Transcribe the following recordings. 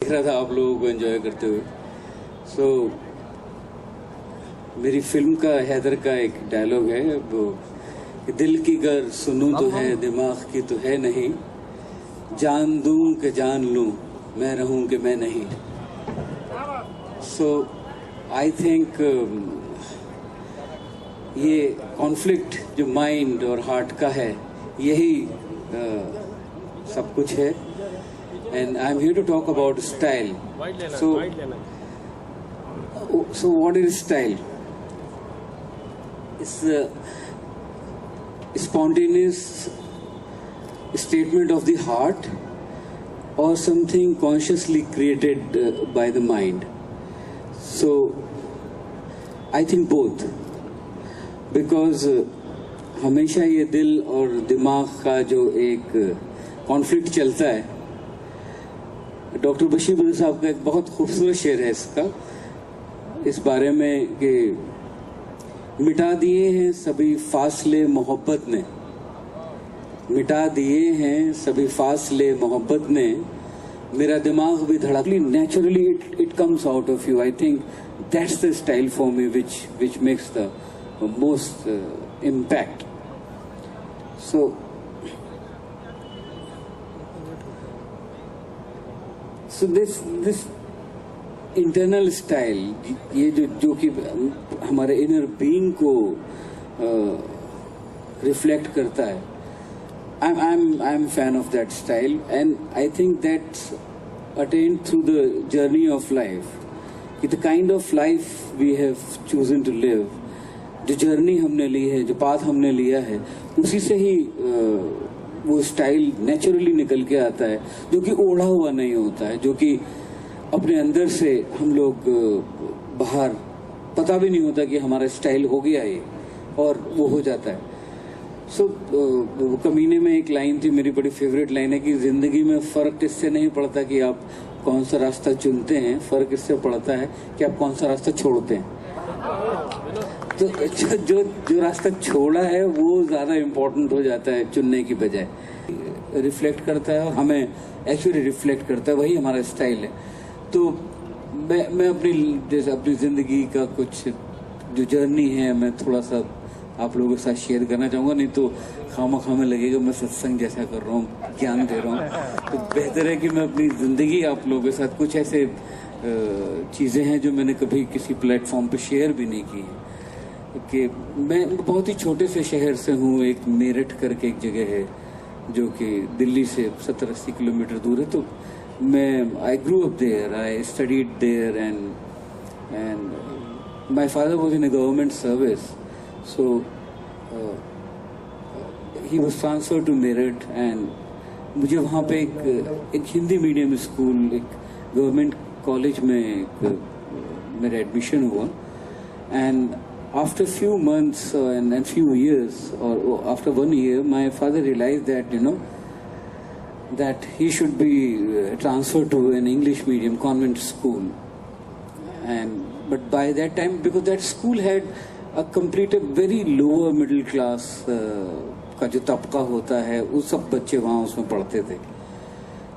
देख रहा था आप लोगों को एंजॉय करते हुए। सो मेरी फिल्म का हैदर का एक डायलॉग है वो, दिल की गर सुनूं तो है दिमाग की तो है नहीं, जान दूं कि जान लूं मैं रहूं कि मैं नहीं। सो आई थिंक ये कॉन्फ्लिक्ट जो माइंड और हार्ट का है यही सब कुछ है। And I'm here to talk about style. So what is style? It's a spontaneous statement of the heart or something consciously created by the mind. So I think both, because हमेशा ये दिल और दिमाग का जो एक कॉन्फ्लिक्ट चलता है। डॉक्टर बशीर बद्र साहब का एक बहुत खूबसूरत शेर है इसका, इस बारे में कि मिटा दिए हैं सभी फासले मोहब्बत ने, मिटा दिए हैं सभी फासले मोहब्बत ने, मेरा दिमाग भी धड़कली। Naturally it comes out of you. I think that's the style for me which makes the most impact. So this internal style, ये जो कि हमारे इनर बीइंग को रिफ्लेक्ट करता है, I am fan of that style and I think that's attend through the journey of life, कि the kind of life we have chosen to live, जो journey हमने ली है, जो पाथ हमने लिया है, उसी से ही वो स्टाइल नेचुरली निकल के आता है, जो कि ओढ़ा हुआ नहीं होता है, जो कि अपने अंदर से हम लोग बाहर पता भी नहीं होता कि हमारा स्टाइल हो गया ये, और वो हो जाता है। सो कमीने में एक लाइन थी, मेरी बड़ी फेवरेट लाइन है, कि जिंदगी में फर्क इससे नहीं पड़ता कि आप कौन सा रास्ता चुनते हैं, फर्क इससे पड़ता है कि आप कौन सा रास्ता छोड़ते हैं। तो जो रास्ता छोड़ा है वो ज्यादा इम्पोर्टेंट हो जाता है चुनने की बजाय। रिफ्लेक्ट करता है और हमें एक्चुअली रिफ्लेक्ट करता है, वही हमारा स्टाइल है। तो मैं अपनी जिंदगी का कुछ जो जर्नी है मैं थोड़ा सा आप लोगों के साथ शेयर करना चाहूँगा, नहीं तो खामा लगेगा मैं सत्संग जैसा कर रहा हूँ, ज्ञान दे रहा हूँ। तो बेहतर है कि मैं अपनी ज़िंदगी आप लोगों के साथ, कुछ ऐसे चीज़ें हैं जो मैंने कभी किसी प्लेटफॉर्म पे शेयर भी नहीं की, कि मैं बहुत ही छोटे से शहर से हूँ, एक मेरठ करके एक जगह है जो कि दिल्ली से 70-80 किलोमीटर दूर है। तो मैं I grew up there, I studied there and my father was in a government service, so he was transferred to Meerut and मुझे वहाँ पे एक हिंदी मीडियम स्कूल, एक गवर्नमेंट कॉलेज में मेरा एडमिशन हुआ। And after few months and few years, or after 1 year, my father realized that that he should be transferred to an English medium convent school. But by that time, because that school had a very lower middle class का जो तबका होता है, वो सब बच्चे वहाँ उसमें पढ़ते थे।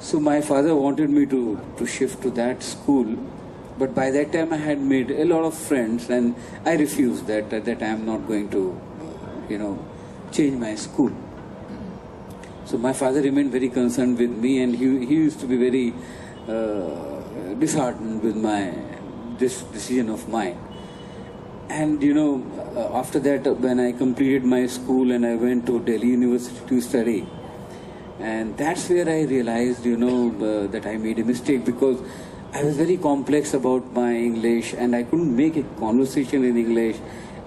So my father wanted me to shift to that school. But by that time I had made a lot of friends and I refused that I am not going to, change my school. So my father remained very concerned with me and he used to be very disheartened with this decision of mine. And after that, when I completed my school and I went to Delhi University to study, and that's where I realized, that I made a mistake, because I was very complex about my English and I couldn't make a conversation in English.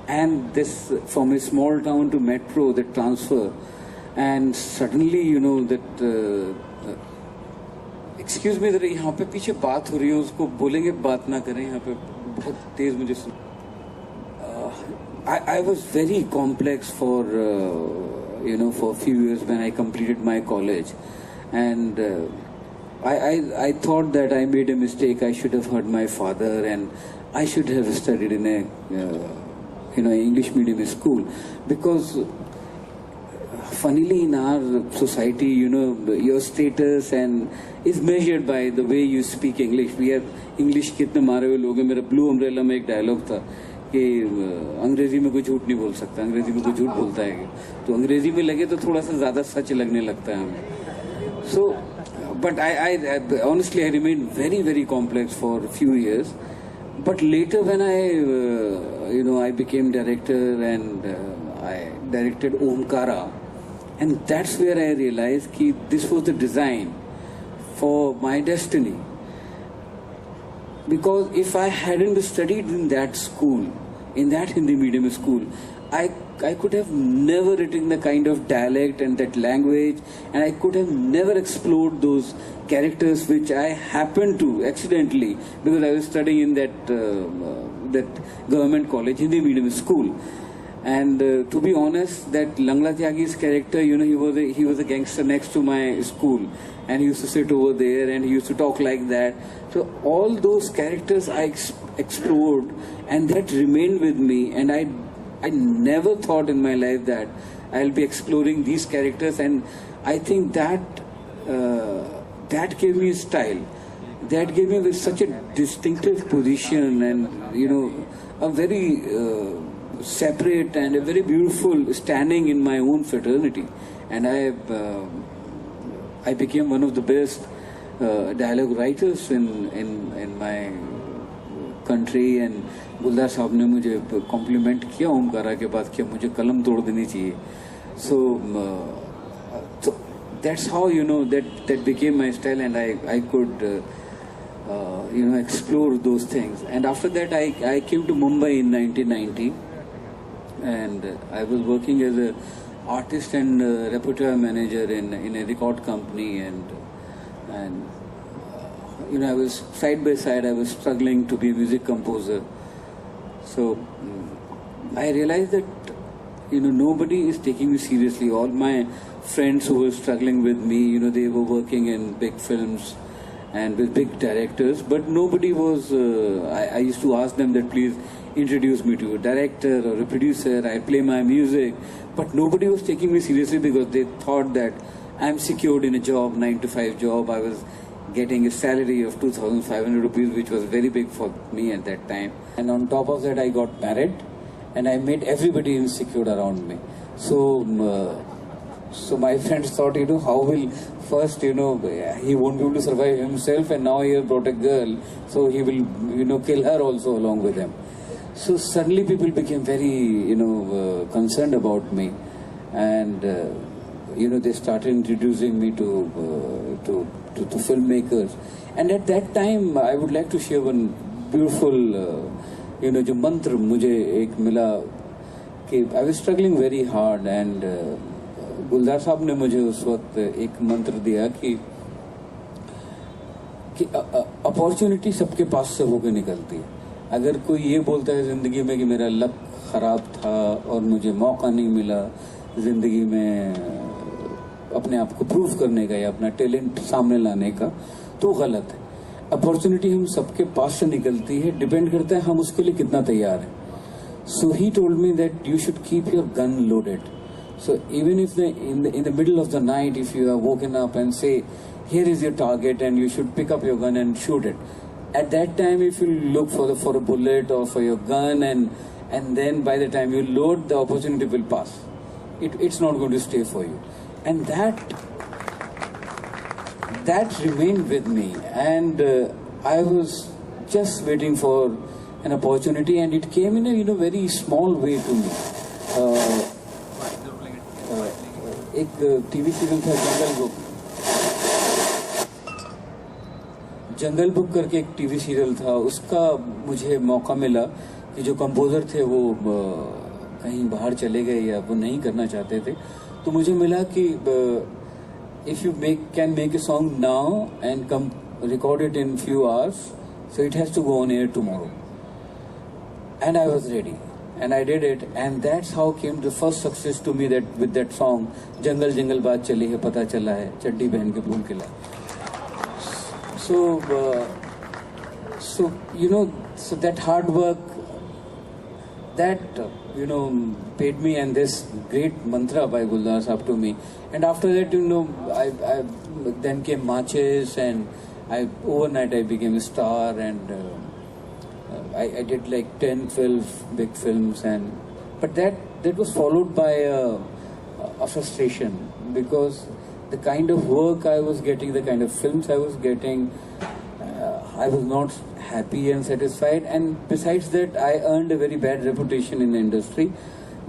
And this, from a small town to metro, the transfer, and suddenly, that excuse me, जरा यहाँ पे पीछे बात हो रही है, उसको बोलेंगे बात ना करें, यहाँ पे बहुत तेज मुझे सुन। I was very complex for for a few years when I completed my college, and I thought that I made a mistake. I should have heard my father and I should have studied in a English medium school, because funnily in our society, you know, your status and is measured by the way you speak English. We have English कितने मारे हुए लोग हैं. मेरा blue umbrella में एक dialogue था कि अंग्रेजी में कोई झूठ नहीं बोल सकता, अंग्रेजी में कोई झूठ बोलता है तो अंग्रेजी में लगे तो थोड़ा सा ज़्यादा सच लगने लगता है हमें. So, but I honestly I remained very very complex for a few years. But later when I became director and I directed Omkara, and that's where I realized that this was the design for my destiny. Because if I hadn't studied in that school, in that Hindi medium school, I could have never written the kind of dialect and that language, and I could have never explored those characters which I happened to accidentally, because I was studying in that government college, Hindi medium school. And to be honest, that Langla Tyagi's character, you know, he was a gangster next to my school, and he used to sit over there and he used to talk like that. So all those characters I explored, and that remained with me, and I never thought in my life that I'll be exploring these characters, and I think that gave me a style, that gave me such a distinctive position, and you know, a very separate and a very beautiful standing in my own fraternity. And I became one of the best dialogue writers in my country. And गुलजार साहब ने मुझे complement किया ओमकारा के बाद कि मुझे कलम तोड़ देनी चाहिए. So that's how, you know, that became my style, and I could explore those things. And after that I came to Mumbai in 1990, and I was working as a artist and repertoire manager in a record company, and you know, I was side by side, I was struggling to be a music composer. So I realized that, you know, nobody is taking me seriously. All my friends who were struggling with me, you know, they were working in big films and with big directors, but nobody was, I used to ask them that please introduce me to a director or a producer, I play my music, but nobody was taking me seriously because they thought that I'm secured in a job, 9-to-5 job. I was getting a salary of 2,500 rupees, which was very big for me at that time. And on top of that, I got married, and I made everybody insecure around me. So my friends thought, you know, how will first, you know, he won't be able to survive himself, and now he has brought a girl, so he will, you know, kill her also along with him. So suddenly people became very, you know, concerned about me, and you know, they started introducing me to filmmakers. And at that time, I would like to share one beautiful, you know, जो मंत्र मुझे एक मिला कि I was struggling very hard, and गुलजार साहब ने मुझे उस वक्त एक मंत्र दिया कि अपॉर्चुनिटी सबके पास से होकर निकलती है. अगर कोई ये बोलता है जिंदगी में कि मेरा लक खराब था और मुझे मौका नहीं मिला जिंदगी में अपने आप को प्रूव करने का या अपना टैलेंट सामने लाने का, तो गलत है. अपॉर्चुनिटी हम सबके पास से निकलती है, डिपेंड करता है हम उसके लिए कितना तैयार हैं. So he told me that you should keep your gun loaded. So even if in the middle of the night, if you are woken up and say, here is your target and you should pick up your gun and shoot it. At that time, if you look for a bullet or for your gun, and then by the time you load, the opportunity will pass. It's not going to stay for you. And that remained with me. And I was just waiting for an opportunity, and it came in a very small way to me. एक TV serial था जंगल book करके एक TV serial था, उसका मुझे मौका मिला कि जो कंपोजर थे वो कहीं बाहर चले गए या वो नहीं करना चाहते थे, तो मुझे मिला कि if you can make a song now and come record it in few hours, so it has to go on air tomorrow. And I was ready. And I did it, and that's how came the first success to me, that with that song, जंगल जंगल बात चली है पता चला है चड्डी पहन के फूल खिला. So you know, so that hard work that paid me, and this great mantra by Guldar Sahab to me. And after that, I then came Matches, and overnight I became a star, and I did like 10, 12 big films, but that was followed by a frustration, because the kind of work I was getting, the kind of films I was getting, I was not happy and satisfied. And besides that, I earned a very bad reputation in the industry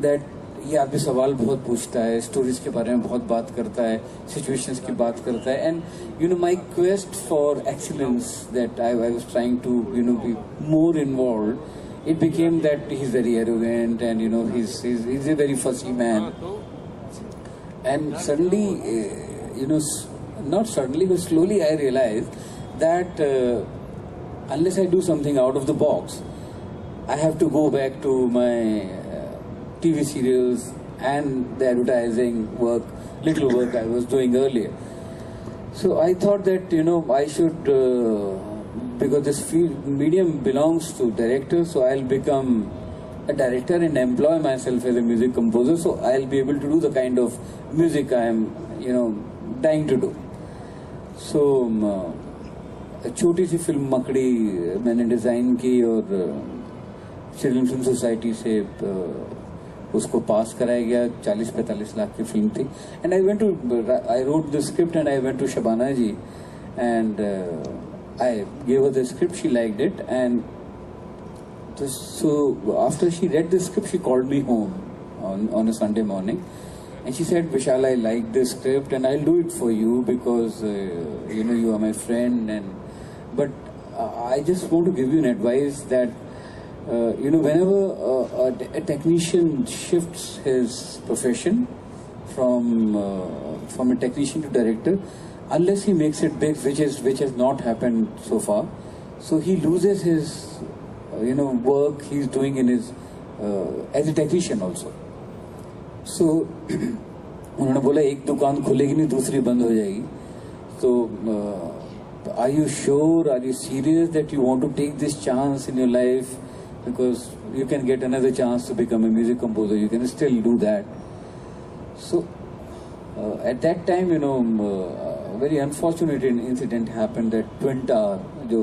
that ये आदमी सवाल बहुत पूछता है, stories के बारे में बहुत बात करता है, सिचुएशंस की बात करता है, and my quest for excellence, that I was trying to be more involved, it became that he's very arrogant, and he's a very fussy man. And suddenly, not suddenly but slowly, I realized that unless I do something out of the box, I have to go back to my TV serials and the advertising work, little work I was doing earlier. So I thought that I should, because this medium belongs to directors, so I'll become a director and employ myself as a music composer, so I'll be able to do the kind of music I am dying to do. So छोटी सी film मकड़ी मैंने design की और children film society से उसको पास कराया गया. 40-45 लाख की फिल्म थी. And I wrote the script and I went to Shabana ji and I gave her the script. She liked it, and so after she read the script, she called me home on a Sunday morning, and she said, Vishal, I like this script and I'll do it for you because you are my friend, but I just want to give you an advice that whenever a technician shifts his profession from a technician to director, unless he makes it big, which has not happened so far, so he loses his work he's doing in his as a technician also. So उन्होंने बोला एक दुकान खुलेगी नहीं दूसरी बंद हो जाएगी. So are you sure, are you serious that you want to take this chance in your life, because you can get another chance to become a music composer, you can still do that. So at that time a very unfortunate incident happened, that Twin Tower जो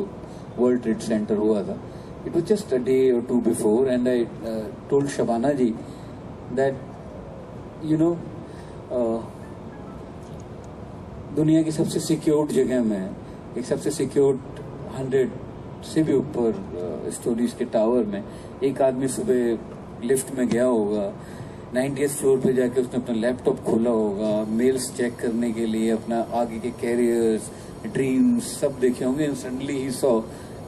World Trade Center हुआ था. It was just a day or two before, and I told Shabana ji that दुनिया की सबसे secured जगह में, एक सबसे सिक्योर्ड 100 से भी ऊपर स्टोरीज के टावर में एक आदमी सुबह लिफ्ट में गया होगा, 90th फ्लोर पे जाके उसने अपना लैपटॉप खोला होगा, मेल्स चेक करने के लिए, अपना आगे के कैरियर्स, ड्रीम्स सब देखे होंगे, and suddenly he saw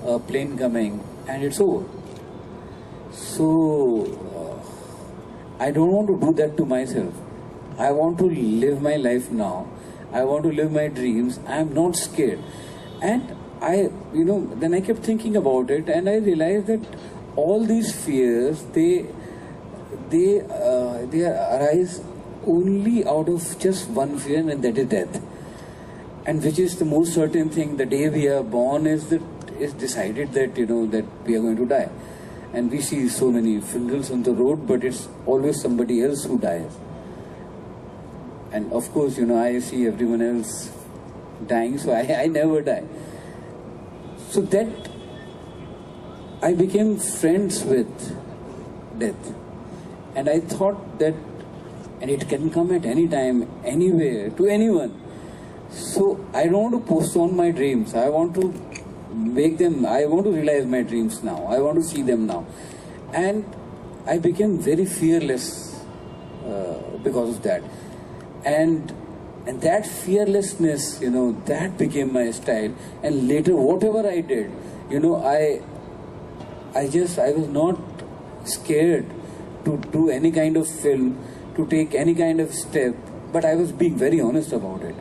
a plane coming and it's over. So I don't want to do that to myself. I want to live my life now. I want to live my dreams. I am not scared. And I then I kept thinking about it, and I realized that all these fears they arise only out of just one fear, and that is death. And which is the most certain thing. The day we are born is decided that that we are going to die, and we see so many funerals on the road, but it's always somebody else who dies. And of course I see everyone else dying, so I never die. So that I became friends with death, and I thought that, and it can come at any time, anywhere, to anyone. So I don't want to postpone my dreams. I want to make them, I want to realize my dreams now. I want to see them now. And I became very fearless because of that. And that fearlessness, that became my style. And later, whatever I did, I was not scared to do any kind of film, to take any kind of step, but I was being very honest about it.